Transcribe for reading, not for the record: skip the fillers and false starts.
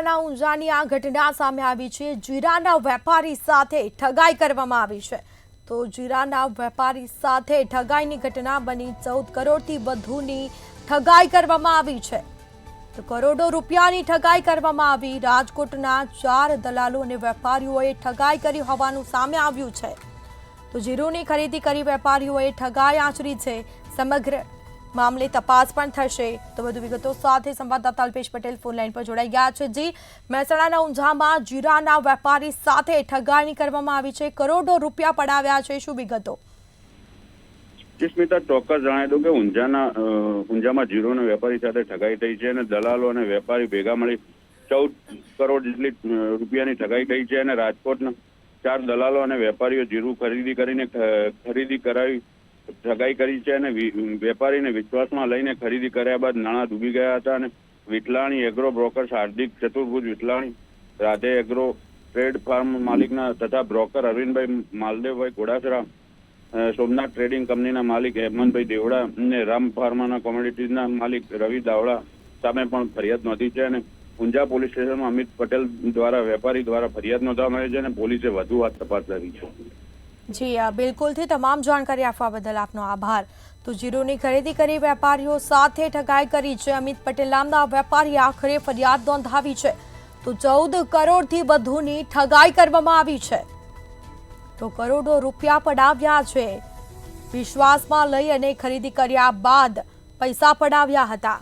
મહેસાણાના ઊંઝાની આ ઘટના સામે આવી છે। જીરાના વેપારી સાથે ઠગાઈ કરવામાં આવી છે। તો જીરાના વેપારી સાથે ઠગાઈની ઘટના બની। 14 કરોડથી વધુની ઠગાઈ કરવામાં આવી છે। તો કરોડો રૂપિયાની ઠગાઈ કરવામાં આવી। રાજકોટના 4 દલાલો અને વેપારીઓએ ઠગાઈ કરી હોવાનું સામે આવ્યું છે। તો જીરુની ખરીદી કરી વેપારીઓએ ઠગાઈ આચરી છે। સમગ્ર મામલે તપાસ પણ થશે। તો વધુ વિગતો સાથે સંવાદદાતા અલ્પેશ પટેલ ફોન લાઈન પર જોડાઈ ગયા છે। જી, મહેસાણાના ઊંઝામાં જીરાના વેપારી સાથે ઠગાઈ કરવામાં આવી છે। કરોડો રૂપિયા પડાવ્યા છે। શું વિગતો? સ્મિતા, ચોક્કસ જણાવી દઉં કે ઊંઝામાં જીરુના વેપારી સાથે ઠગાઈ થઈ છે અને દલાલો અને વેપારી ભેગા મળી 14 કરોડ જેટલી રૂપિયાની ઠગાઈ થઈ છે અને રાજકોટના 4 દલાલો અને વેપારીઓ જીરુ ખરીદી કરાવી ઠગાઈ કરી છે અને વેપારીને વિશ્વાસમાં લઈને ખરીદી કર્યા બાદ નાણાં ડૂબી ગયા હતા અને વિટલાણી એગ્રો બ્રોકર્સ હાર્દિક ચતુર્ભુજ Vitlani, Radhe agro trade farm માલિકના તથા બ્રોકર અરવિંદભાઈ માલદેવભાઈ ઘોડાસરા, સોમનાથ ટ્રેડિંગ કંપનીના માલિક હેમંતભાઈ દેવડા અને રામ ફાર્માના કોમોડિટીઝના માલિક રવિ દાવડા સામે પણ ફરિયાદ નોંધી છે અને ઊંઝા પોલીસ સ્ટેશનમાં અમિત પટેલ દ્વારા વેપારી દ્વારા ફરિયાદ નોંધવામાં આવી છે અને પોલીસે વધુ તપાસ કરી છે। જી, બિલકુલથી તમામ જાણકારી આપવા બદલ આપનો આભાર। તો જીરુની ખરીદી કરી વેપારીઓ સાથે ઠગાઈ કરી છે। અમિત પટેલ નામના વેપારીએ આખરે ફરિયાદ નોંધાવી છે। તો 14 કરોડથી વધુની ઠગાઈ કરવામાં આવી છે। તો કરોડો રૂપિયા પડાવ્યા છે। વિશ્વાસમાં લઈ અને ખરીદી કર્યા બાદ પૈસા પડાવ્યા હતા।